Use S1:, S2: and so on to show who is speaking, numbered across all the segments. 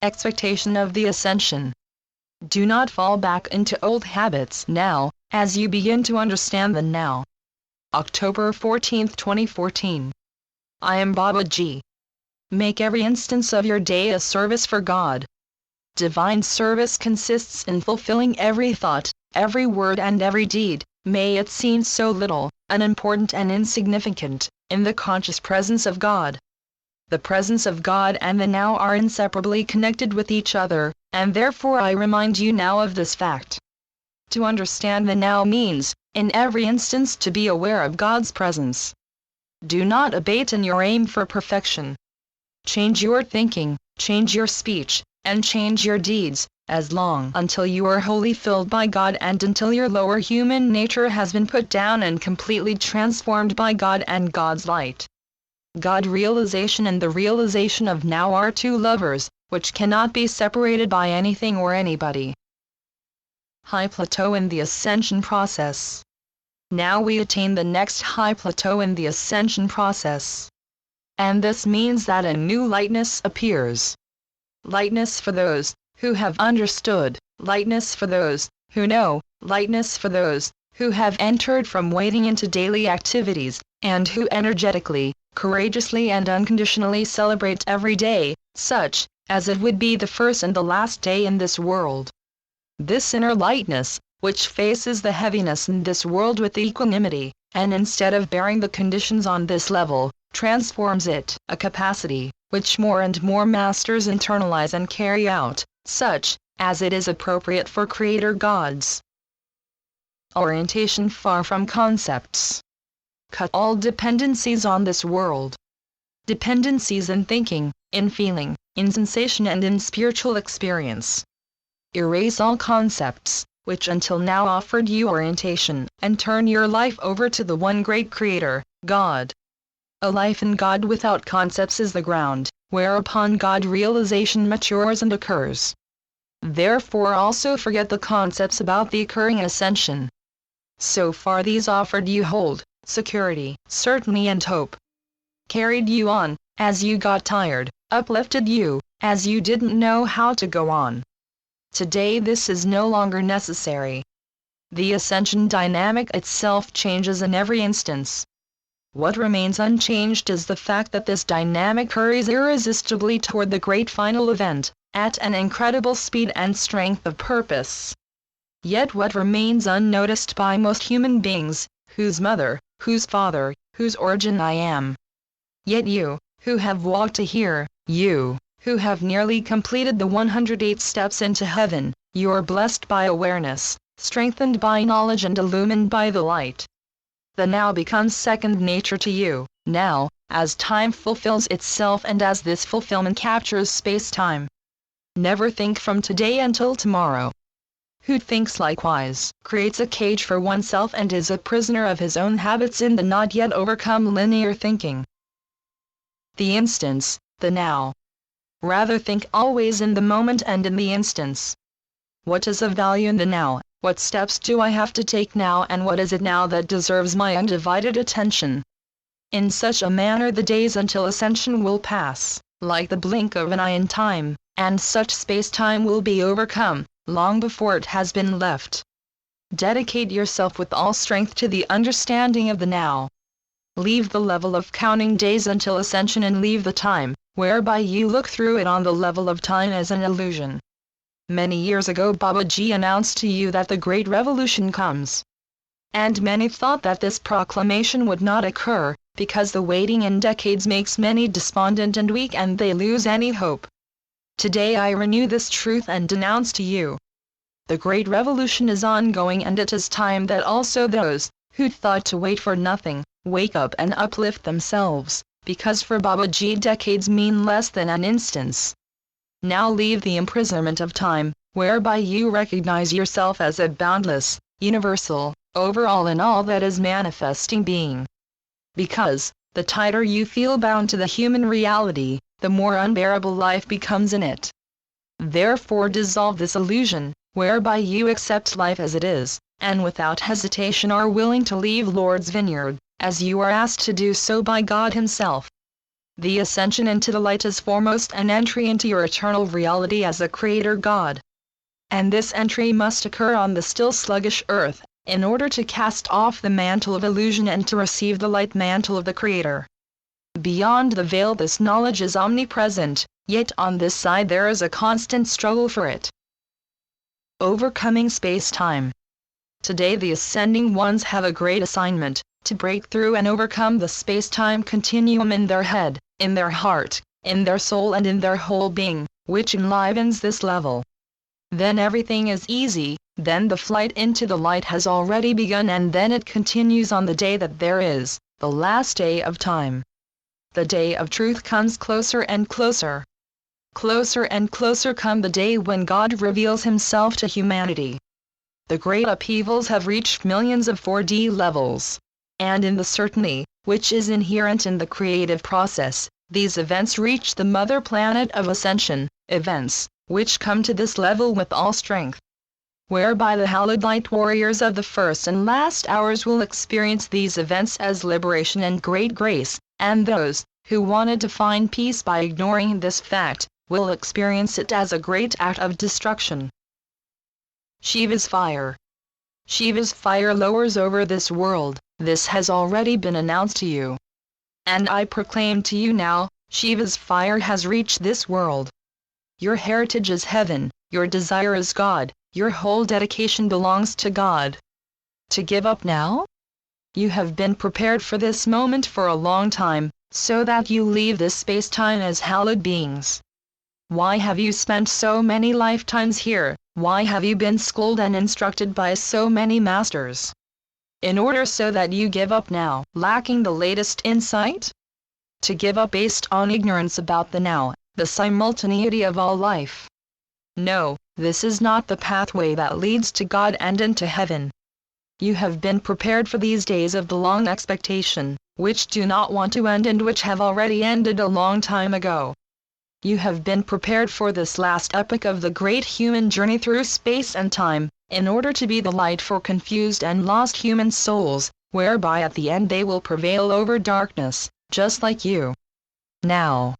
S1: Expectation of the Ascension. Do not fall back into old habits now, as you begin to understand the now. October 14, 2014. I am Babaji. Make every instance of your day a service for God. Divine service consists in fulfilling every thought, every word and every deed, may it seem so little, unimportant and insignificant, in the conscious presence of God. The presence of God and the now are inseparably connected with each other, and therefore I remind you now of this fact. To understand the now means, in every instance to be aware of God's presence. Do not abate in your aim for perfection. Change your thinking, change your speech, and change your deeds, as long until you are wholly filled by God and until your lower human nature has been put down and completely transformed by God and God's light. God realization and the realization of now are two lovers, which cannot be separated by anything or anybody. High plateau in the ascension process. Now we attain the next high plateau in the ascension process. And this means that a new lightness appears. Lightness for those who have understood, lightness for those who know, lightness for those who have entered from waiting into daily activities, and who energetically, courageously and unconditionally celebrate every day, such as it would be the first and the last day in this world. This inner lightness, which faces the heaviness in this world with equanimity, and instead of bearing the conditions on this level, transforms it, a capacity, which more and more masters internalize and carry out, such as it is appropriate for Creator Gods. Orientation far from concepts. Cut all dependencies on this world. Dependencies in thinking, in feeling, in sensation and in spiritual experience. Erase all concepts, which until now offered you orientation, and turn your life over to the one great Creator, God. A life in God without concepts is the ground, whereupon God realization matures and occurs. Therefore also forget the concepts about the occurring ascension. So far these offered you hold, security, certainty and hope. Carried you on, as you got tired, uplifted you, as you didn't know how to go on. Today this is no longer necessary. The ascension dynamic itself changes in every instance. What remains unchanged is the fact that this dynamic hurries irresistibly toward the great final event, at an incredible speed and strength of purpose. Yet what remains unnoticed by most human beings, whose mother, whose father, whose origin I am. Yet you, who have walked to here, you, who have nearly completed the 108 steps into heaven, you are blessed by awareness, strengthened by knowledge and illumined by the light. The now becomes second nature to you, now, as time fulfills itself and as this fulfillment captures space-time. Never think from today until tomorrow. Who thinks likewise, creates a cage for oneself and is a prisoner of his own habits in the not yet overcome linear thinking. The instance, the now. Rather think always in the moment and in the instance. What is of value in the now? What steps do I have to take now and what is it now that deserves my undivided attention? In such a manner the days until ascension will pass, like the blink of an eye in time, and such space-time will be overcome, long before it has been left. Dedicate yourself with all strength to the understanding of the now. Leave the level of counting days until ascension and leave the time, whereby you look through it on the level of time as an illusion. Many years ago Babaji announced to you that the Great Revolution comes. And many thought that this proclamation would not occur, because the waiting in decades makes many despondent and weak and they lose any hope. Today I renew this truth and denounce to you. The Great Revolution is ongoing and it is time that also those, who thought to wait for nothing, wake up and uplift themselves, because for Babaji decades mean less than an instance. Now leave the imprisonment of time, whereby you recognize yourself as a boundless, universal, overall in all that is manifesting being. Because, the tighter you feel bound to the human reality, the more unbearable life becomes in it. Therefore dissolve this illusion, whereby you accept life as it is, and without hesitation are willing to leave Lord's vineyard, as you are asked to do so by God Himself. The ascension into the light is foremost an entry into your eternal reality as a creator God. And this entry must occur on the still sluggish earth, in order to cast off the mantle of illusion and to receive the light mantle of the Creator. Beyond the veil this knowledge is omnipresent, yet on this side there is a constant struggle for it. Overcoming space-time. Today the ascending ones have a great assignment, to break through and overcome the space-time continuum in their head, in their heart, in their soul and in their whole being, which enlivens this level. Then everything is easy, then the flight into the light has already begun, and then it continues on the day that there is, the last day of time. The day of truth comes closer and closer. Closer and closer come the day when God reveals himself to humanity. The great upheavals have reached millions of 4D levels. And in the certainty, which is inherent in the creative process, these events reach the mother planet of ascension, events, which come to this level with all strength. Whereby the hallowed light warriors of the first and last hours will experience these events as liberation and great grace, and those, who wanted to find peace by ignoring this fact, will experience it as a great act of destruction. Shiva's fire. Shiva's fire lowers over this world. This has already been announced to you. And I proclaim to you now, Shiva's fire has reached this world. Your heritage is heaven, your desire is God, your whole dedication belongs to God. To give up now? You have been prepared for this moment for a long time, so that you leave this space-time as hallowed beings. Why have you spent so many lifetimes here? Why have you been schooled and instructed by so many masters? In order so that you give up now, lacking the latest insight? To give up based on ignorance about the now, the simultaneity of all life. No, this is not the pathway that leads to God and into heaven. You have been prepared for these days of the long expectation, which do not want to end and which have already ended a long time ago. You have been prepared for this last epoch of the great human journey through space and time, in order to be the light for confused and lost human souls, whereby at the end they will prevail over darkness, just like you. Now,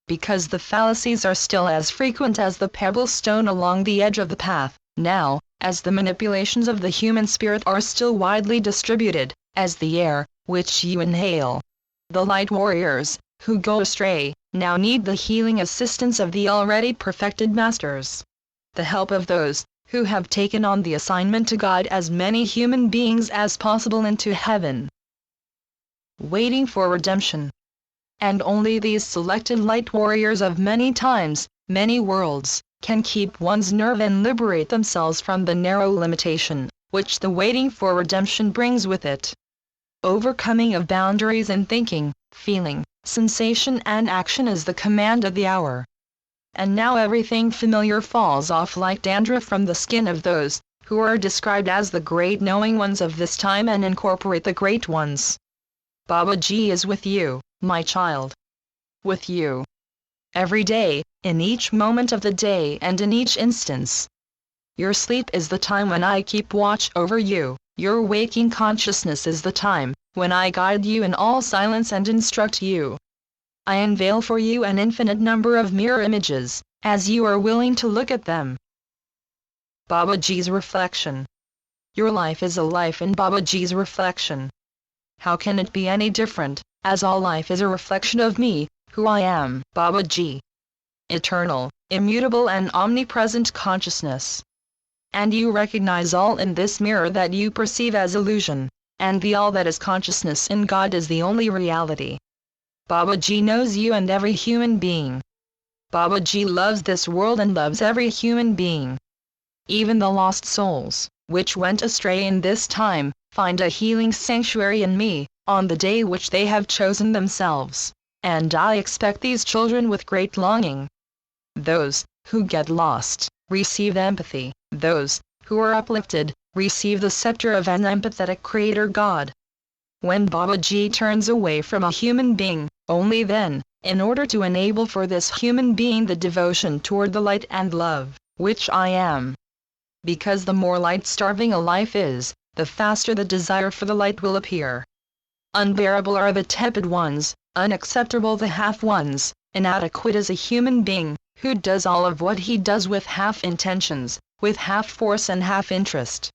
S1: because the fallacies are still as frequent as the pebble stone along the edge of the path, now, as the manipulations of the human spirit are still widely distributed, as the air, which you inhale, the light warriors, who go astray, now need the healing assistance of the already perfected masters. The help of those, who have taken on the assignment to guide as many human beings as possible into heaven. Waiting for redemption. And only these selected light warriors of many times, many worlds, can keep one's nerve and liberate themselves from the narrow limitation, which the waiting for redemption brings with it. Overcoming of boundaries in thinking, feeling, sensation and action is the command of the hour. And now everything familiar falls off like dandruff from the skin of those, who are described as the great knowing ones of this time and incorporate the great ones. Babaji is with you, my child. With you. Every day, in each moment of the day and in each instance. Your sleep is the time when I keep watch over you, your waking consciousness is the time, when I guide you in all silence and instruct you. I unveil for you an infinite number of mirror images, as you are willing to look at them. Babaji's reflection. Your life is a life in Babaji's reflection. How can it be any different, as all life is a reflection of me, who I am, Babaji. Eternal, immutable and omnipresent consciousness. And you recognize all in this mirror that you perceive as illusion, and the all that is consciousness in God is the only reality. Babaji knows you and every human being. Babaji loves this world and loves every human being. Even the lost souls, which went astray in this time, find a healing sanctuary in me, on the day which they have chosen themselves, and I expect these children with great longing. Those, who get lost, receive empathy, those, who are uplifted, receive the scepter of an empathetic Creator God. When Babaji turns away from a human being, only then, in order to enable for this human being the devotion toward the light and love, which I am. Because the more light-starving a life is, the faster the desire for the light will appear. Unbearable are the tepid ones, unacceptable the half ones, inadequate is a human being, who does all of what he does with half intentions, with half force and half interest.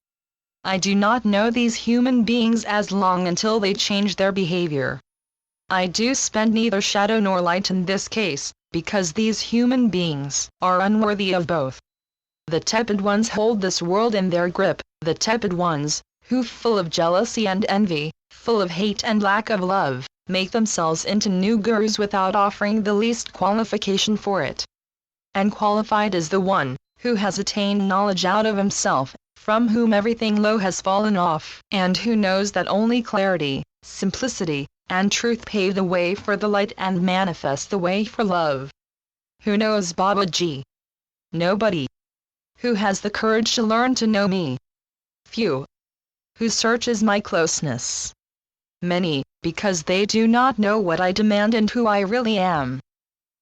S1: I do not know these human beings as long until they change their behavior. I do spend neither shadow nor light in this case, because these human beings are unworthy of both. The tepid ones hold this world in their grip, the tepid ones, who full of jealousy and envy, full of hate and lack of love, make themselves into new gurus without offering the least qualification for it. And qualified is the one, who has attained knowledge out of himself, from whom everything low has fallen off, and who knows that only clarity, simplicity, and truth pave the way for the light and manifest the way for love. Who knows Babaji? Nobody. Who has the courage to learn to know me? Few. Who searches my closeness? Many, because they do not know what I demand and who I really am.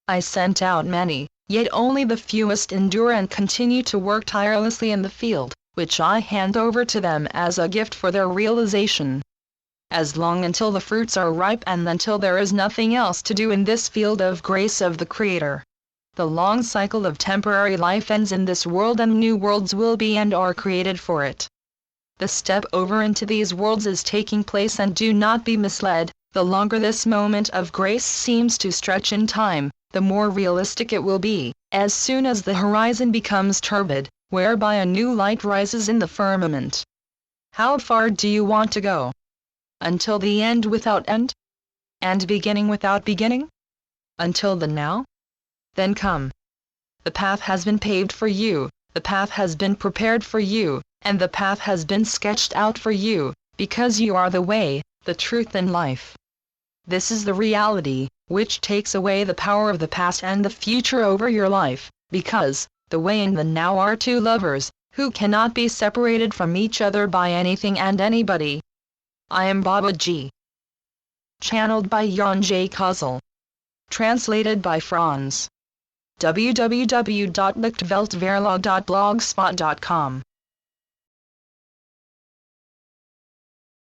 S1: I sent out many, yet only the fewest endure and continue to work tirelessly in the field, which I hand over to them as a gift for their realization. As long until the fruits are ripe and until there is nothing else to do in this field of grace of the Creator. The long cycle of temporary life ends in this world and new worlds will be and are created for it. The step over into these worlds is taking place and do not be misled, the longer this moment of grace seems to stretch in time, the more realistic it will be, as soon as the horizon becomes turbid, whereby a new light rises in the firmament. How far do you want to go? Until the end without end? And beginning without beginning? Until the now? Then come. The path has been paved for you, the path has been prepared for you, and the path has been sketched out for you, because you are the way, the truth and life. This is the reality, which takes away the power of the past and the future over your life, because the way and the now are two lovers, who cannot be separated from each other by anything and anybody. I am Babaji. Channeled by Jan J. Kozel. Translated by Franz. www.lichtweltverlag.blogspot.com